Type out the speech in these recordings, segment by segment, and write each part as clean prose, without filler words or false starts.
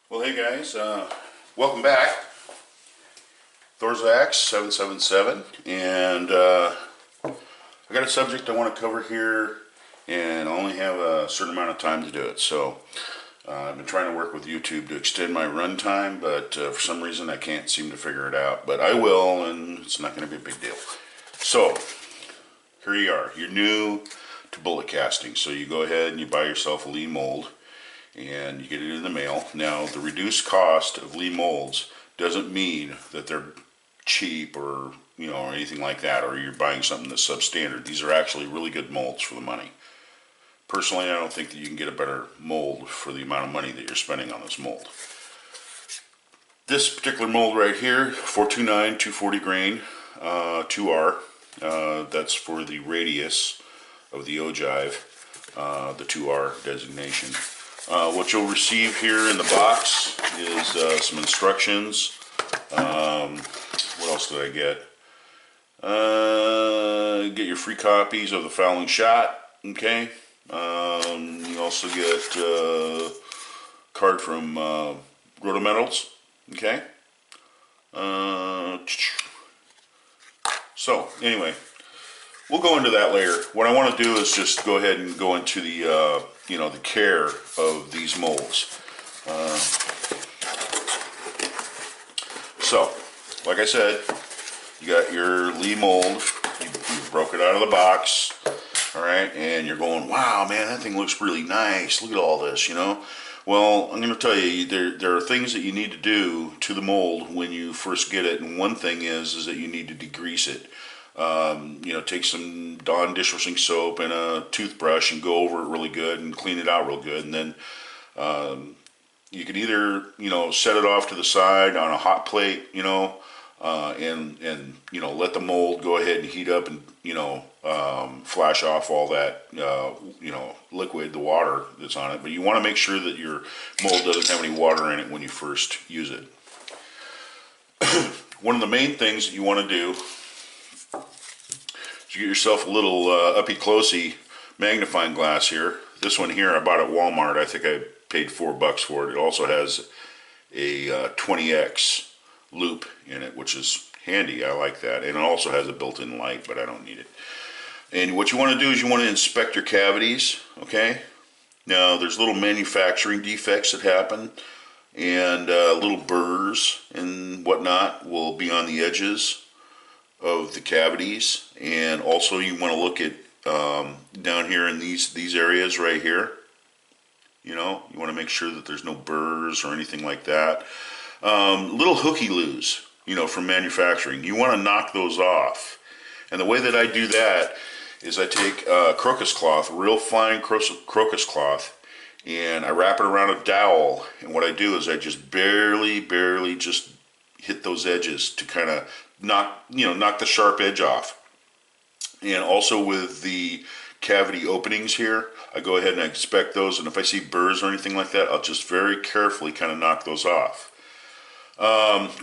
Well, hey guys, welcome back. Thorzax 777, and I got a subject I want to cover here, and I only have a certain amount of time to do it. So I've been trying to work with YouTube to extend my run time, but for some reason I can't seem to figure it out. But I will, and it's not going to be a big deal. So here you are. You're new to bullet casting, so you go ahead and you buy yourself a Lee mold, and you get it in the mail. Now, the reduced cost of Lee molds doesn't mean that they're cheap or or anything like that, or you're buying something that's substandard. These are actually really good molds for the money. Personally, I don't think that you can get a better mold for the amount of money that you're spending on this mold. This particular mold right here, 429 240 grain 2R. That's for the radius of the ogive, the 2R designation. What you'll receive here in the box is some instructions. What else did I get? Get your free copies of The Fouling Shot. Okay. You also get a card from Rotometals. Okay. So anyway, we'll go into that later. What I want to do is just go ahead and go into the the care of these molds. So, like I said, you got your Lee mold. You broke it out of the box. All right, and you're going, wow, man, that thing looks really nice. Look at all this, Well, I'm going to tell you, there are things that you need to do to the mold when you first get it, and one thing is that you need to degrease it. Take some Dawn dishwashing soap and a toothbrush and go over it really good and clean it out real good, and then you can either set it off to the side on a hot plate, and let the mold go ahead and heat up and flash off all that liquid, the water that's on it. But you want to make sure that your mold doesn't have any water in it when you first use it. One of the main things that you want to do is you get yourself a little uppy-closey magnifying glass here. This one here I bought at Walmart. I think I paid $4 for it. It also has a 20x loop in it, which is handy. I like that. And it also has a built-in light, but I don't need it. And what you want to do is you want to inspect your cavities, okay? Now, there's little manufacturing defects that happen, and little burrs and whatnot will be on the edges of the cavities. And also you want to look at down here in these areas right here. You want to make sure that there's no burrs or anything like that. Little hooky loos, from manufacturing. You want to knock those off. And the way that I do that is I take crocus cloth, real fine crocus cloth, and I wrap it around a dowel. And what I do is I just barely just hit those edges to kind of knock the sharp edge off. And also with the cavity openings here, I go ahead and I inspect those, and if I see burrs or anything like that, I'll just very carefully kind of knock those off.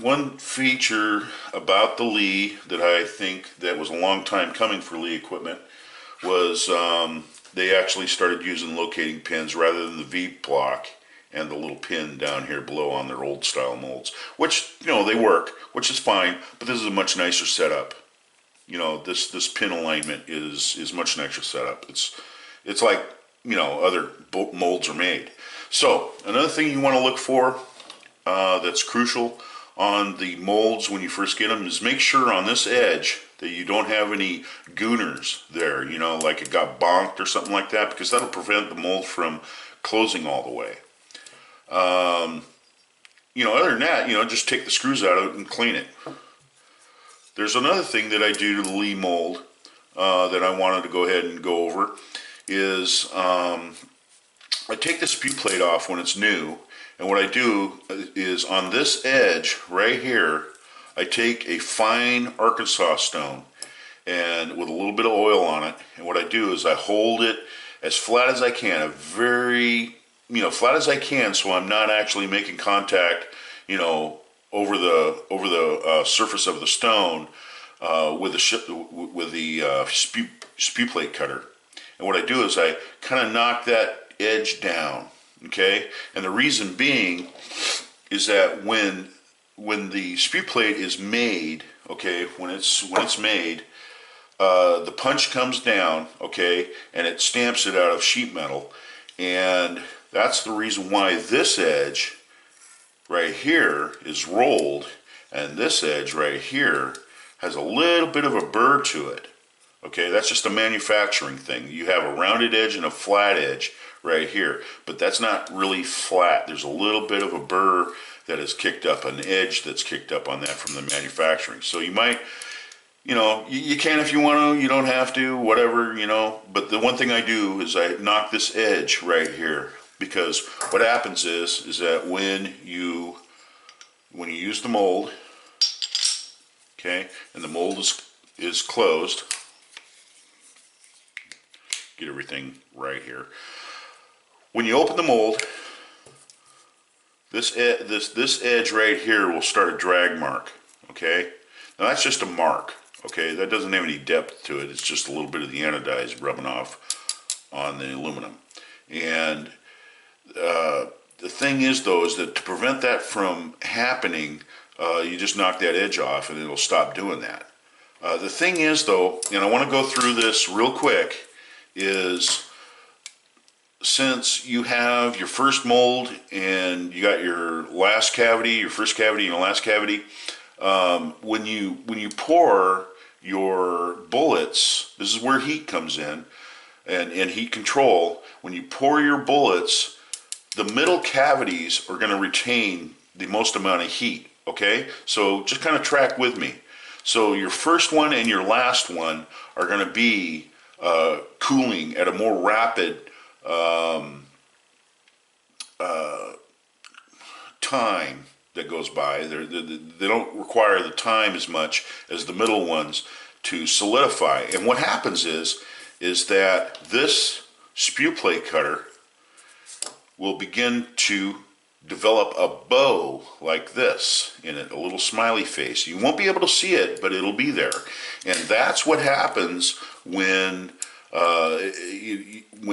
One feature about the Lee that I think that was a long time coming for Lee equipment was they actually started using locating pins rather than the V-block and the little pin down here below on their old style molds, which they work, which is fine, but this is a much nicer setup. This pin alignment is much nicer setup. It's like other molds are made. So another thing you want to look for that's crucial on the molds when you first get them is make sure on this edge that you don't have any gooners there, like it got bonked or something like that, because that'll prevent the mold from closing all the way. Other than that, just take the screws out of it and clean it. There's another thing that I do to the Lee mold that I wanted to go ahead and go over is I take the spew plate off when it's new, and what I do is on this edge right here, I take a fine Arkansas stone and with a little bit of oil on it, and what I do is I hold it as flat as I can, flat as I can, so I'm not actually making contact, over the surface of the stone with the spew plate cutter. And what I do is I kind of knock that edge down, Okay, and the reason being is that when the spew plate is made, okay, when it's made, the punch comes down, okay, and it stamps it out of sheet metal, and that's the reason why this edge right here is rolled, and this edge right here has a little bit of a burr to it. Okay, that's just a manufacturing thing. You have a rounded edge and a flat edge right here, but that's not really flat. There's a little bit of a burr that is kicked up, an edge that's kicked up on that from the manufacturing. So you might, you can if you want to, you don't have to, whatever, but the one thing I do is I knock this edge right here, because what happens is that when you use the mold, okay, and the mold is closed, get everything right here. When you open the mold, this edge right here will start a drag mark, okay? Now that's just a mark, okay? That doesn't have any depth to it. It's just a little bit of the anodized rubbing off on the aluminum. And the thing is, though, is that to prevent that from happening, you just knock that edge off and it'll stop doing that. The thing is, though, and I want to go through this real quick, is since you have your first mold and you got your last cavity, your first cavity and your last cavity, when you pour your bullets, this is where heat comes in, and heat control. When you pour your bullets, the middle cavities are going to retain the most amount of heat, okay? So just kind of track with me. So your first one and your last one are going to be cooling at a more rapid time that goes by. They don't require the time as much as the middle ones to solidify. And what happens is that this spew plate cutter will begin to develop a bow like this in it, a little smiley face. You won't be able to see it, but it'll be there. And that's what happens when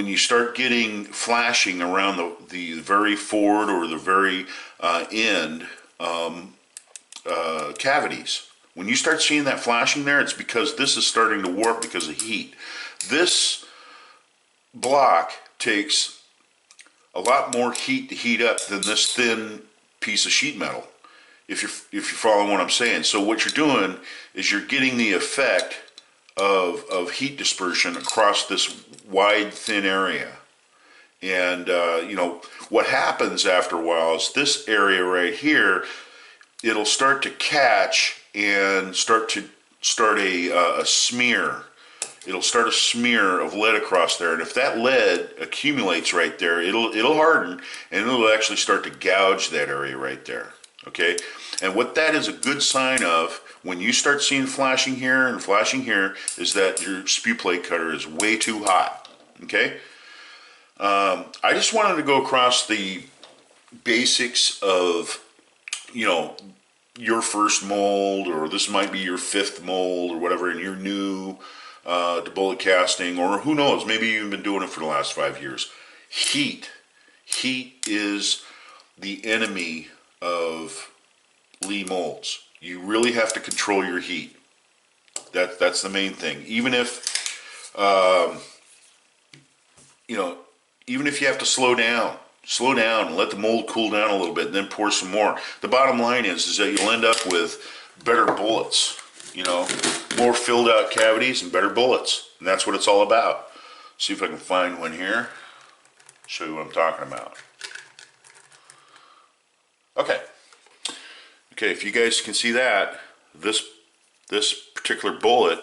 you start getting flashing around the very forward or the very end cavities. When you start seeing that flashing there, it's because this is starting to warp because of heat. This block takes a lot more heat to heat up than this thin piece of sheet metal, if you're following what I'm saying. So what you're doing is you're getting the effect of heat dispersion across this wide, thin area. And, what happens after a while is this area right here, it'll start to catch and start a smear. It'll start a smear of lead across there. And if that lead accumulates right there, it'll harden and it'll actually start to gouge that area right there. Okay? And what that is a good sign of, when you start seeing flashing here and flashing here, is that your spew plate cutter is way too hot. Okay? I just wanted to go across the basics of, your first mold, or this might be your fifth mold or whatever, and you're new to bullet casting, or who knows, maybe you've been doing it for the last 5 years. Heat is the enemy of Lee molds. You really have to control your heat. That's the main thing. Even if even if you have to slow down and let the mold cool down a little bit and then pour some more. The bottom line is that you'll end up with better bullets, more filled out cavities and better bullets. And that's what it's all about. See if I can find one here. Show you what I'm talking about. Okay, if you guys can see that, this particular bullet,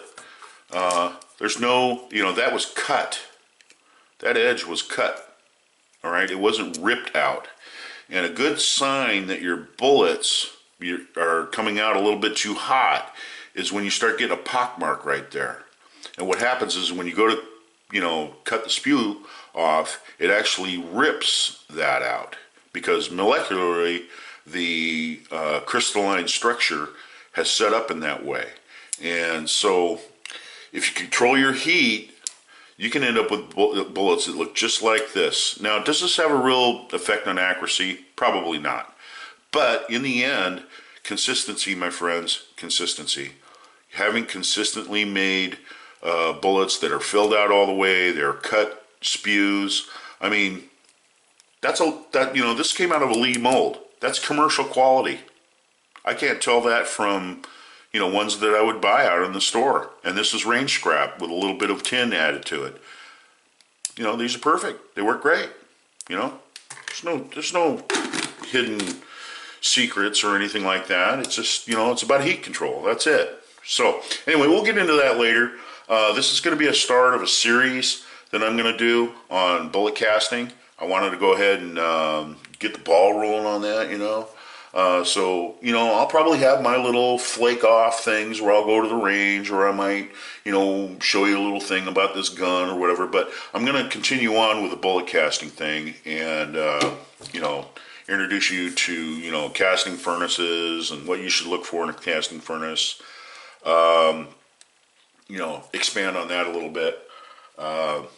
there's no, that was cut. That edge was cut, all right? It wasn't ripped out. And a good sign that your bullets are coming out a little bit too hot is when you start getting a pock mark right there. And what happens is when you go to, cut the spew off, it actually rips that out, because molecularly the crystalline structure has set up in that way. And so if you control your heat, you can end up with bullets that look just like this. Now, does this have a real effect on accuracy? Probably not. But in the end, consistency, my friends, consistency. Having consistently made bullets that are filled out all the way, they're cut spews. I mean, this came out of a Lee mold. That's commercial quality. I can't tell that from, ones that I would buy out in the store. And this is range scrap with a little bit of tin added to it. These are perfect. They work great. There's no hidden secrets or anything like that. It's just, it's about heat control. That's it. So anyway, we'll get into that later. This is going to be a start of a series that I'm going to do on bullet casting. I wanted to go ahead and get the ball rolling on that, So, I'll probably have my little flake off things where I'll go to the range, or I might, show you a little thing about this gun or whatever. But I'm going to continue on with the bullet casting thing and, introduce you to, casting furnaces and what you should look for in a casting furnace. Expand on that a little bit. But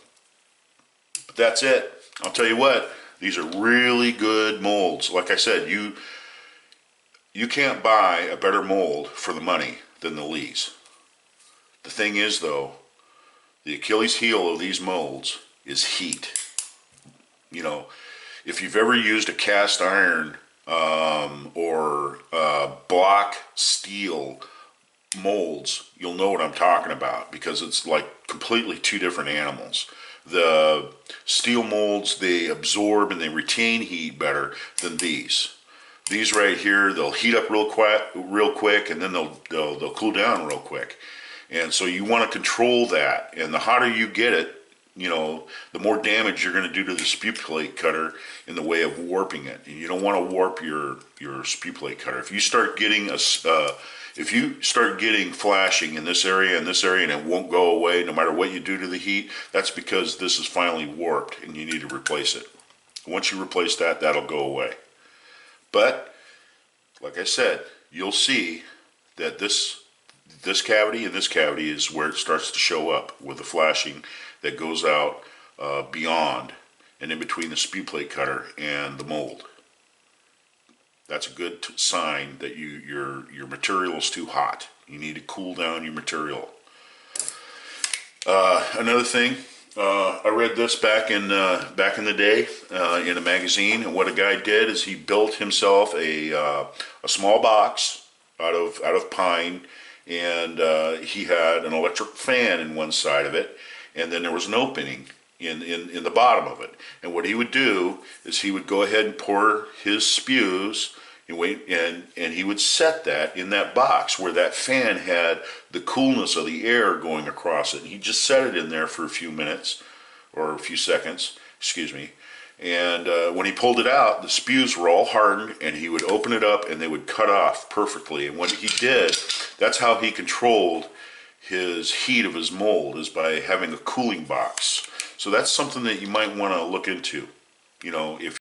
that's it. I'll tell you what, these are really good molds. Like I said, you can't buy a better mold for the money than the Lees. The thing is, though, the Achilles heel of these molds is heat. If you've ever used a cast iron or block steel molds, you'll know what I'm talking about, because it's like completely two different animals. The steel molds, they absorb and they retain heat better than these. These right here, they'll heat up real quick, and then they'll cool down real quick. And so you want to control that. And the hotter you get it, the more damage you're going to do to the spew plate cutter in the way of warping it. And you don't want to warp your spew plate cutter. If you start getting flashing in this area and this area, and it won't go away no matter what you do to the heat, that's because this is finally warped and you need to replace it. Once you replace that, that'll go away. But like I said, you'll see that this cavity and this cavity is where it starts to show up with the flashing that goes out beyond and in between the spew plate cutter and the mold. That's a good sign that your material is too hot. You need to cool down your material. Another thing, I read this back in the day in a magazine, and what a guy did is he built himself a small box out of pine, and he had an electric fan in one side of it, and then there was an opening in the bottom of it. And what he would do is he would go ahead and pour his spews and he would set that in that box where that fan had the coolness of the air going across it. And he just set it in there for a few minutes or a few seconds, excuse me. And when he pulled it out, the spews were all hardened, and he would open it up and they would cut off perfectly. And what he did, that's how he controlled his heat of his mold, is by having a cooling box. So that's something that you might want to look into, if